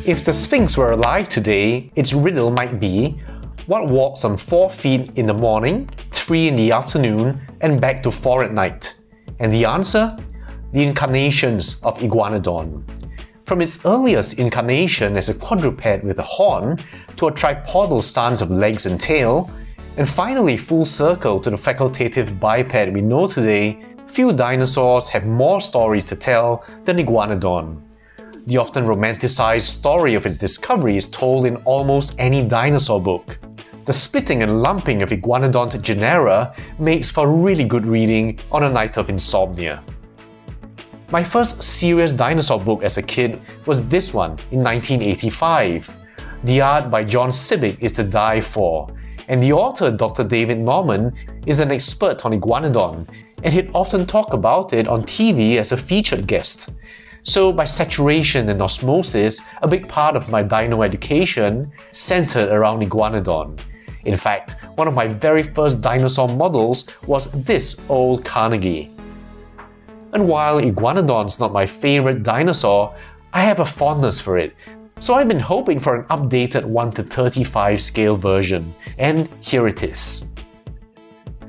If the Sphinx were alive today, its riddle might be, what walks on 4 feet in the morning, 3 in the afternoon, and back to 4 at night? And the answer? The incarnations of Iguanodon. From its earliest incarnation as a quadruped with a horn, to a tripodal stance of legs and tail, and finally full circle to the facultative biped we know today, few dinosaurs have more stories to tell than Iguanodon. The often romanticized story of its discovery is told in almost any dinosaur book. The splitting and lumping of Iguanodont genera makes for really good reading on a night of insomnia. My first serious dinosaur book as a kid was this one in 1985. The art by John Sibbick is to die for, and the author Dr. David Norman is an expert on Iguanodon, and he'd often talk about it on TV as a featured guest. So by saturation and osmosis, a big part of my dino education centered around Iguanodon. In fact, one of my very first dinosaur models was this old Carnegie. And while Iguanodon's not my favorite dinosaur, I have a fondness for it. So I've been hoping for an updated 1:35 scale version, and here it is.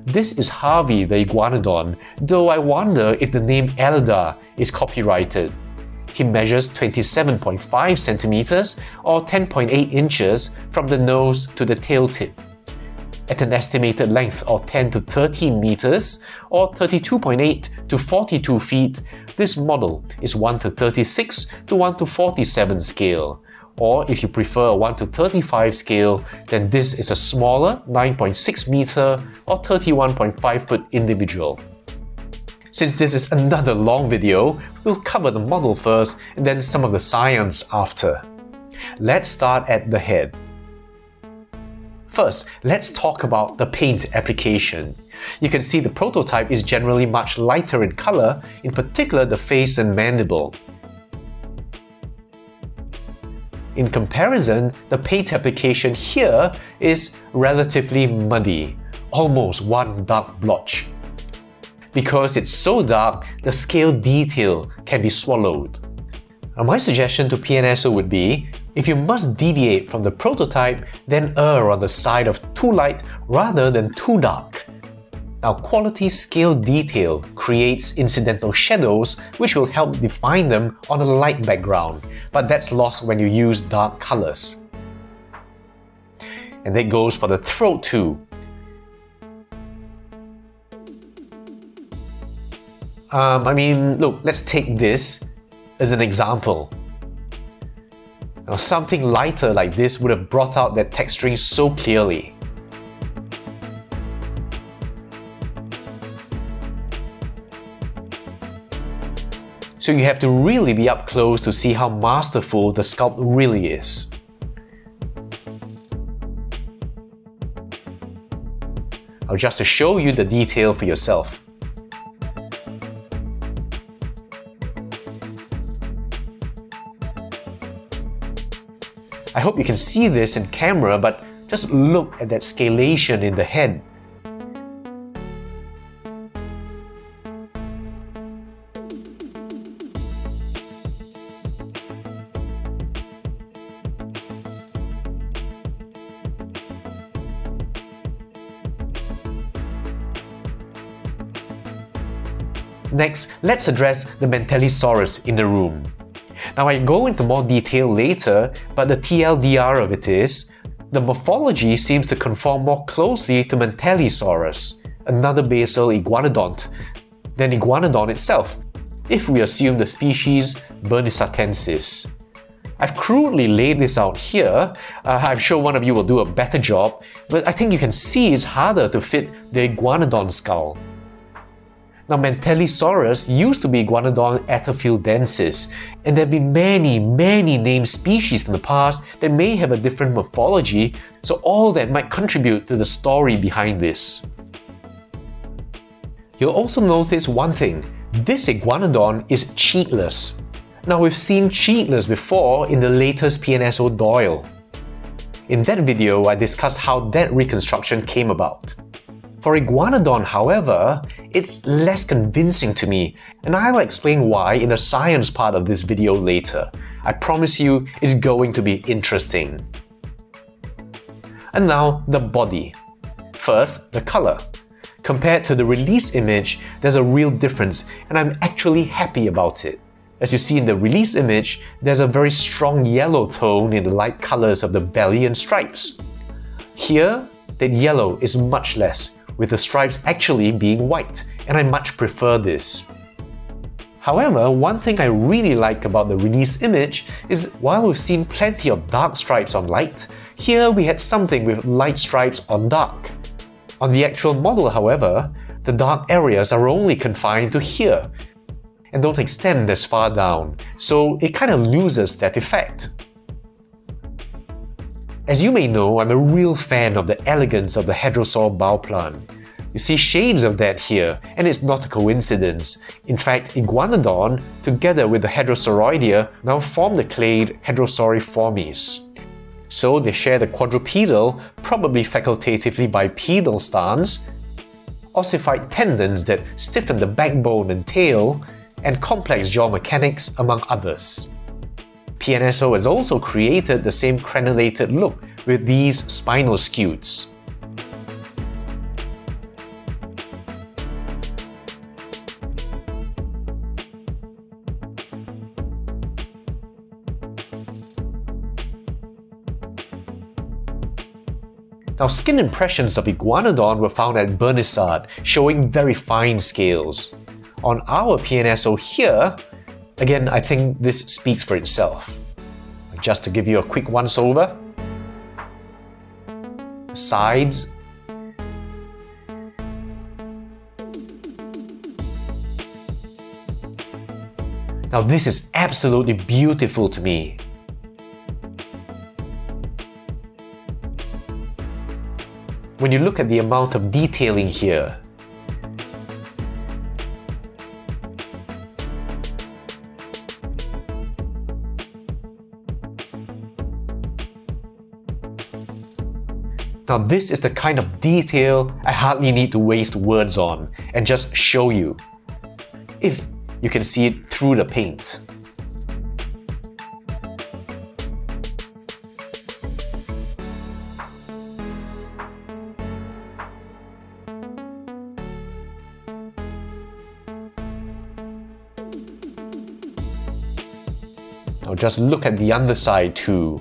This is Harvey the Iguanodon, though I wonder if the name Elida is copyrighted. He measures 27.5 centimeters or 10.8 inches from the nose to the tail tip. At an estimated length of 10 to 13 meters or 32.8 to 42 feet, this model is 1:36 to 1:47 scale. Or if you prefer a 1:35 scale, then this is a smaller 9.6 meter or 31.5 foot individual. Since this is another long video, we'll cover the model first and then some of the science after. Let's start at the head. First, let's talk about the paint application. You can see the prototype is generally much lighter in color, in particular the face and mandible. In comparison, the paint application here is relatively muddy, almost one dark blotch. Because it's so dark, the scale detail can be swallowed. Now, my suggestion to PNSO would be, if you must deviate from the prototype, then err on the side of too light rather than too dark. Now, quality scale detail creates incidental shadows which will help define them on a light background, but that's lost when you use dark colors. And that goes for the throat too. Look, let's take this as an example. Now, something lighter like this would have brought out that texturing so clearly. So you have to really be up close to see how masterful the sculpt really is. Now, just to show you the detail for yourself. I hope you can see this in camera, but just look at that scalation in the head. Next, let's address the Mantellisaurus in the room. Now, I go into more detail later, but the TLDR of it is, the morphology seems to conform more closely to Mantellisaurus, another basal iguanodont, than Iguanodon itself, if we assume the species Bernisatensis. I've crudely laid this out here. I'm sure one of you will do a better job, but I think you can see it's harder to fit the Iguanodon skull. Now, Mantellisaurus used to be Iguanodon atherphildensis, and there have been many named species in the past that may have a different morphology, so all that might contribute to the story behind this. You'll also notice one thing: this Iguanodon is cheekless. Now, we've seen cheekless before in the latest PNSO Doyle. In that video, I discussed how that reconstruction came about. For Iguanodon, however, it's less convincing to me, and I'll explain why in the science part of this video later. I promise you, it's going to be interesting. And now, the body. First, the color. Compared to the release image, there's a real difference, and I'm actually happy about it. As you see in the release image, there's a very strong yellow tone in the light colors of the belly and stripes. Here, that yellow is much less, with the stripes actually being white, and I much prefer this. However, one thing I really like about the release image is while we've seen plenty of dark stripes on light, here we had something with light stripes on dark. On the actual model, however, the dark areas are only confined to here, and don't extend as far down, so it kind of loses that effect. As you may know, I'm a real fan of the elegance of the hadrosaur bauplan. You see shades of that here, and it's not a coincidence. In fact, Iguanodon, together with the Hadrosauroidea, now form the clade Hadrosauriformes. So they share the quadrupedal, probably facultatively bipedal stance, ossified tendons that stiffen the backbone and tail, and complex jaw mechanics, among others. PNSO has also created the same crenulated look with these spinal scutes. Now, skin impressions of Iguanodon were found at Bernissart, showing very fine scales. On our PNSO here, again, I think this speaks for itself. Just to give you a quick once-over. Sides. Now this is absolutely beautiful to me. When you look at the amount of detailing here, now this is the kind of detail I hardly need to waste words on and just show you, if you can see it through the paint. Now just look at the underside too.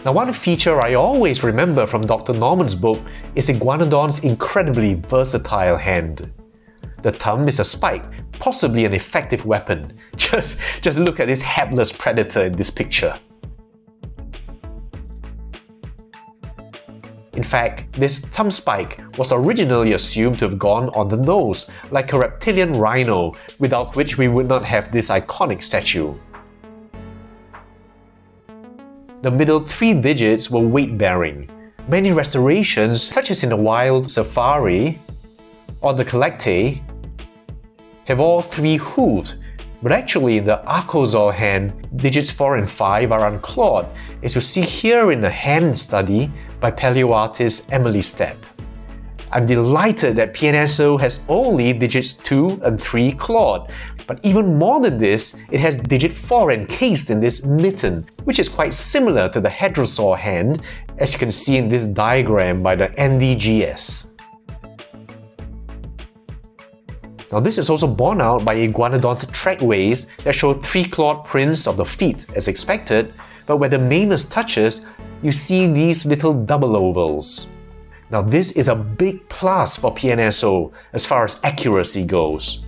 Now, one feature I always remember from Dr. Norman's book is Iguanodon's incredibly versatile hand. The thumb is a spike, possibly an effective weapon. Just look at this hapless predator in this picture. In fact, this thumb spike was originally assumed to have gone on the nose, like a reptilian rhino, without which we would not have this iconic statue. The middle 3 digits were weight-bearing. Many restorations, such as in the wild safari or the collectae, have all 3 hooves, but actually in the archosaur hand, digits 4 and 5 are unclawed, as you see here in the hand study by paleoartist Emily Stepp. I'm delighted that PNSO has only digits 2 and 3 clawed, but even more than this, it has digit 4 encased in this mitten, which is quite similar to the hadrosaur hand, as you can see in this diagram by the NDGS. Now this is also borne out by iguanodont trackways that show 3 clawed prints of the feet as expected, but where the manus touches, you see these little double ovals. Now this is a big plus for PNSO as far as accuracy goes.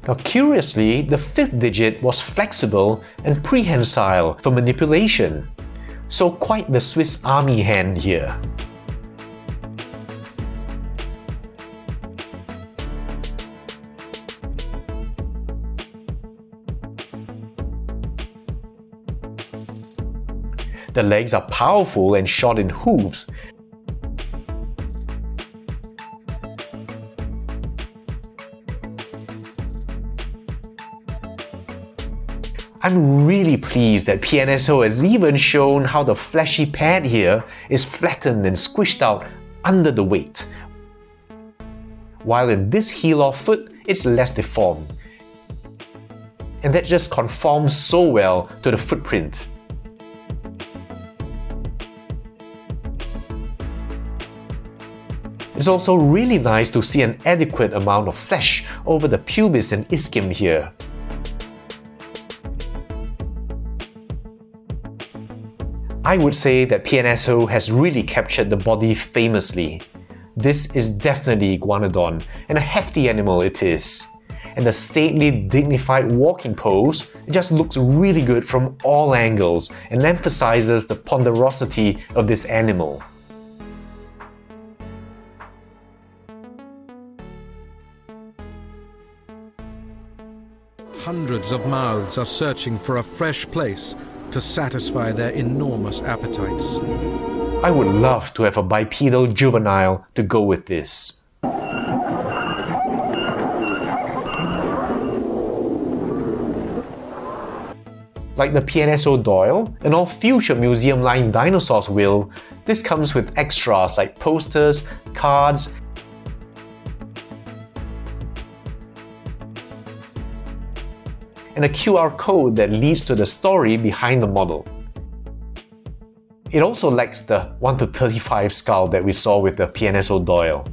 Now curiously, the 5th digit was flexible and prehensile for manipulation, so quite the Swiss Army hand here. The legs are powerful and shod in hooves. I'm really pleased that PNSO has even shown how the fleshy pad here is flattened and squished out under the weight, while in this heel-off foot, it's less deformed. And that just conforms so well to the footprint. It's also really nice to see an adequate amount of flesh over the pubis and ischium here. I would say that PNSO has really captured the body famously. This is definitely Iguanodon, and a hefty animal it is. And the stately, dignified walking pose just looks really good from all angles and emphasizes the ponderosity of this animal. Hundreds of mouths are searching for a fresh place to satisfy their enormous appetites. I would love to have a bipedal juvenile to go with this. Like the PNSO Doyle and all future museum-line dinosaurs will, this comes with extras like posters, cards, and a QR code that leads to the story behind the model. It also lacks the 1:35 skull that we saw with the PNSO Doyle.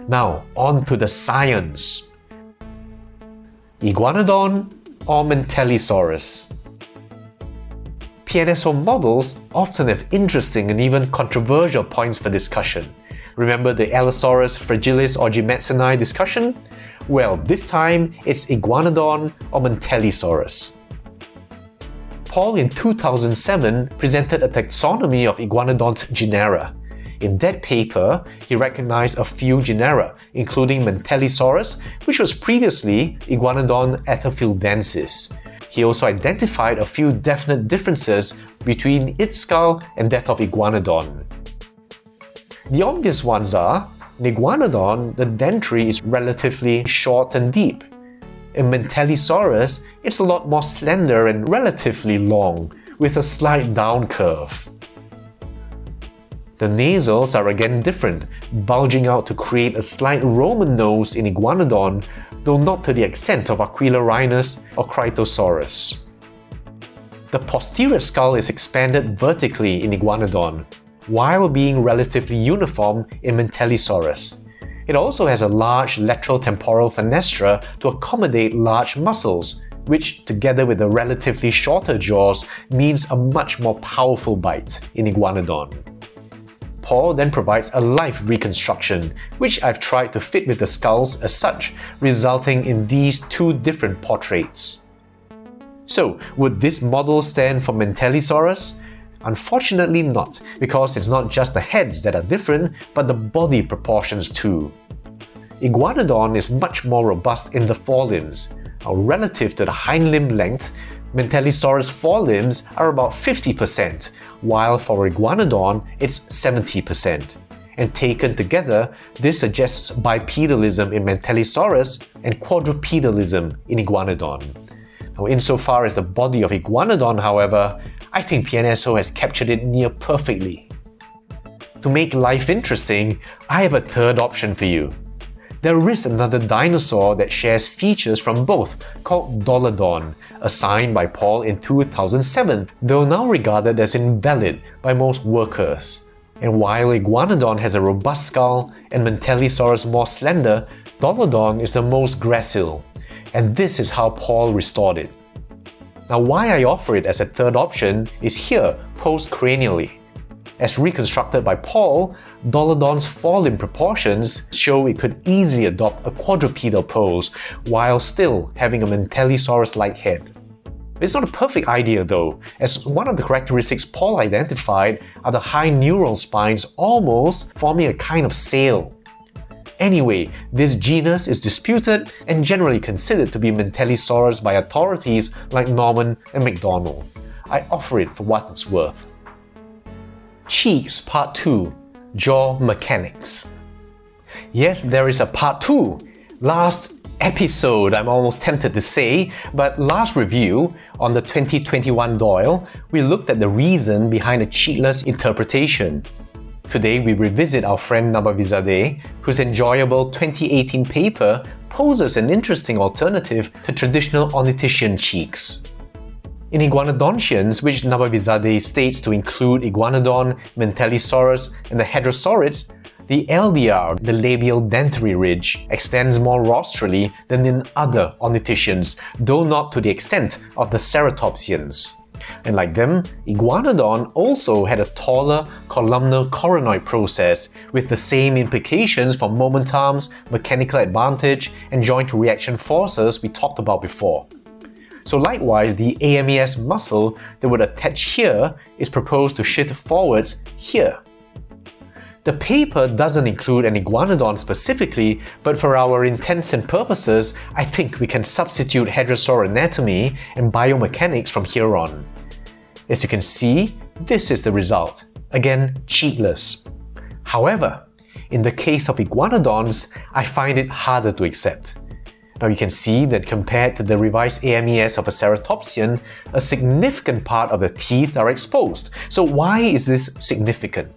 Now, on to the science. Iguanodon or Mantellisaurus? PNSO models often have interesting and even controversial points for discussion. Remember the Allosaurus fragilis or Jimetsoni discussion? Well, this time it's Iguanodon or Mantellisaurus. Paul in 2007 presented a taxonomy of Iguanodont genera. In that paper, he recognized a few genera, including Mantellisaurus, which was previously Iguanodon atherphildensis. He also identified a few definite differences between its skull and that of Iguanodon. The obvious ones are, in Iguanodon, the dentary is relatively short and deep. In Mantellisaurus, it's a lot more slender and relatively long, with a slight down curve. The nasals are again different, bulging out to create a slight Roman nose in Iguanodon, though not to the extent of Aquilarhinus or Critosaurus. The posterior skull is expanded vertically in Iguanodon, while being relatively uniform in Mantellisaurus. It also has a large lateral temporal fenestra to accommodate large muscles, which, together with the relatively shorter jaws, means a much more powerful bite in Iguanodon. Paul then provides a live reconstruction, which I've tried to fit with the skulls as such, resulting in these two different portraits. So, would this model stand for Mantellisaurus? Unfortunately not, because it's not just the heads that are different, but the body proportions too. Iguanodon is much more robust in the forelimbs. Now, relative to the hind limb length, Mantellisaurus forelimbs are about 50%, while for Iguanodon it's 70%. And taken together, this suggests bipedalism in Mantellisaurus and quadrupedalism in Iguanodon. Now, insofar as the body of Iguanodon, however, I think PNSO has captured it near perfectly. To make life interesting, I have a third option for you. There is another dinosaur that shares features from both, called Dolodon, assigned by Paul in 2007, though now regarded as invalid by most workers. And while Iguanodon has a robust skull and Mantellisaurus more slender, Dolodon is the most gracile. And this is how Paul restored it. Now, why I offer it as a third option is here, post-cranially. As reconstructed by Paul, Dolodon's forelimb proportions show it could easily adopt a quadrupedal pose while still having a Mantellisaurus-like head. It's not a perfect idea though, as one of the characteristics Paul identified are the high neural spines almost forming a kind of sail. Anyway, this genus is disputed and generally considered to be Mantellisaurus by authorities like Norman and MacDonald. I offer it for what it's worth. Cheeks Part 2 – Jaw Mechanics. Yes, there is a Part 2. Last episode, I'm almost tempted to say, but last review on the 2021 Doyle, we looked at the reason behind a cheekless interpretation. Today we revisit our friend Nabavizadeh, whose enjoyable 2018 paper poses an interesting alternative to traditional ornithischian cheeks. In Iguanodontians, which Nabavizadeh states to include Iguanodon, Mantellisaurus, and the hadrosaurids, the LDR, the labial dentary ridge, extends more rostrally than in other ornithischians, though not to the extent of the ceratopsians. And like them, Iguanodon also had a taller columnar coronoid process with the same implications for moment arms, mechanical advantage, and joint reaction forces we talked about before. So likewise, the AMES muscle that would attach here is proposed to shift forwards here. The paper doesn't include an Iguanodon specifically, but for our intents and purposes, I think we can substitute hadrosaur anatomy and biomechanics from here on. As you can see, this is the result. Again, cheekless. However, in the case of Iguanodons, I find it harder to accept. Now you can see that compared to the revised AMES of a ceratopsian, a significant part of the teeth are exposed. So why is this significant?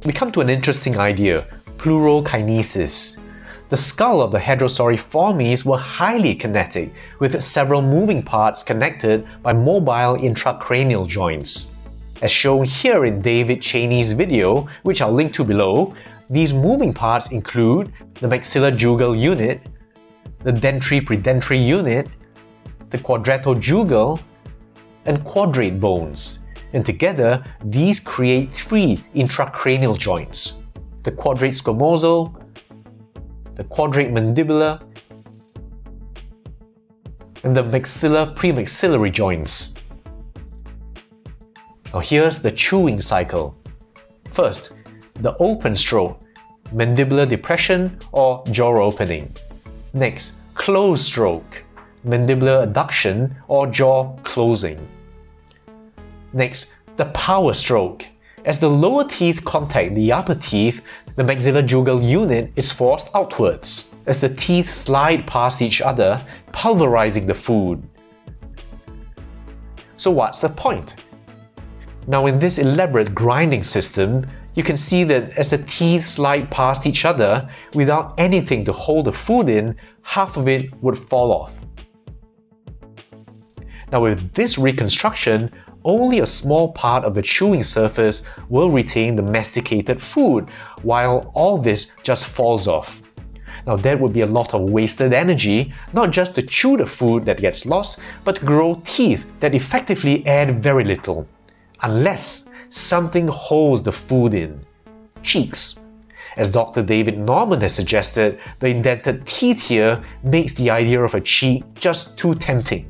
We come to an interesting idea, pleurokinesis. The skull of the Hadrosauriformes were highly kinetic, with several moving parts connected by mobile intracranial joints. As shown here in David Cheney's video, which I'll link to below, these moving parts include the maxillojugal unit, the dentary-predentary unit, the quadratojugal, and quadrate bones. And together, these create three intracranial joints: the quadrate squamosal, the quadrate mandibular, and the maxillar premaxillary joints. Now here's the chewing cycle. First, the open stroke, mandibular depression or jaw opening. Next, closed stroke, mandibular adduction or jaw closing. Next, the power stroke. As the lower teeth contact the upper teeth, the maxillojugal unit is forced outwards as the teeth slide past each other, pulverizing the food. So what's the point? Now in this elaborate grinding system, you can see that as the teeth slide past each other, without anything to hold the food in, half of it would fall off. Now with this reconstruction, only a small part of the chewing surface will retain the masticated food, while all this just falls off. Now that would be a lot of wasted energy, not just to chew the food that gets lost, but to grow teeth that effectively add very little. Unless something holds the food in. Cheeks. As Dr. David Norman has suggested, the indented teeth here makes the idea of a cheek just too tempting.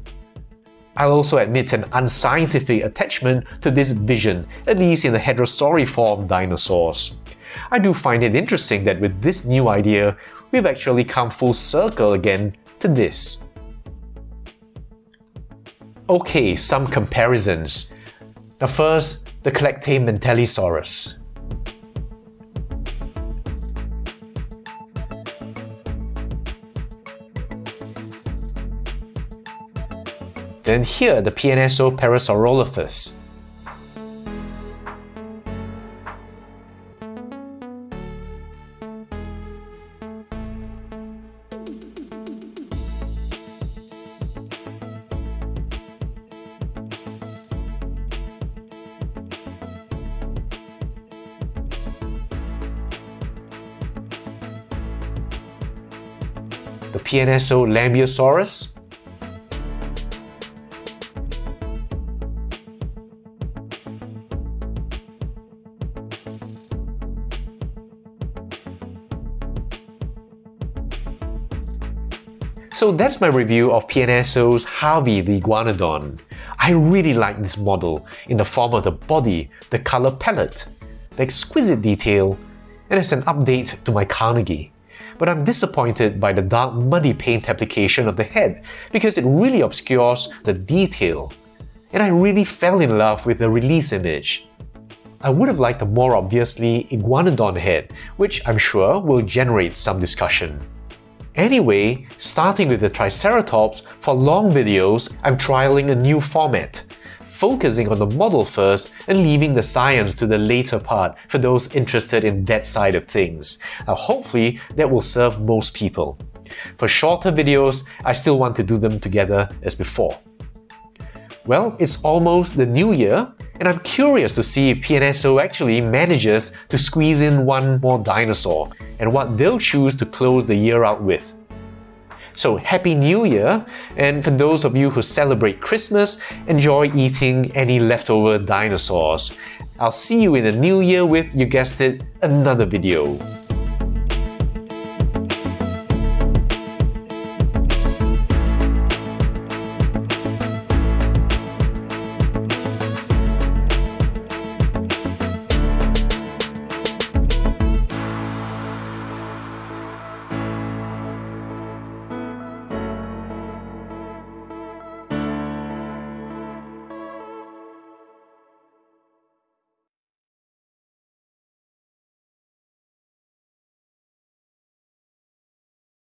I'll also admit an unscientific attachment to this vision, at least in the hadrosauriform dinosaurs. I do find it interesting that with this new idea, we've actually come full circle again to this. Okay, some comparisons. Now first, the Collectae Mantellisaurus. Then here, the PNSO Parasaurolophus. The PNSO Lambeosaurus. So that's my review of PNSO's Harvey the Iguanodon. I really like this model in the form of the body, the color palette, the exquisite detail, and as an update to my Carnegie. but I'm disappointed by the dark muddy paint application of the head because it really obscures the detail. And I really fell in love with the release image. I would have liked a more obviously iguanodon head, which I'm sure will generate some discussion. Anyway, starting with the Triceratops, for long videos, I'm trialing a new format, focusing on the model first and leaving the science to the later part for those interested in that side of things. Now hopefully that will serve most people. For shorter videos, I still want to do them together as before. Well, it's almost the new year, and I'm curious to see if PNSO actually manages to squeeze in one more dinosaur, and what they'll choose to close the year out with. So Happy New Year, and for those of you who celebrate Christmas, enjoy eating any leftover dinosaurs. I'll see you in the new year with, you guessed it, another video.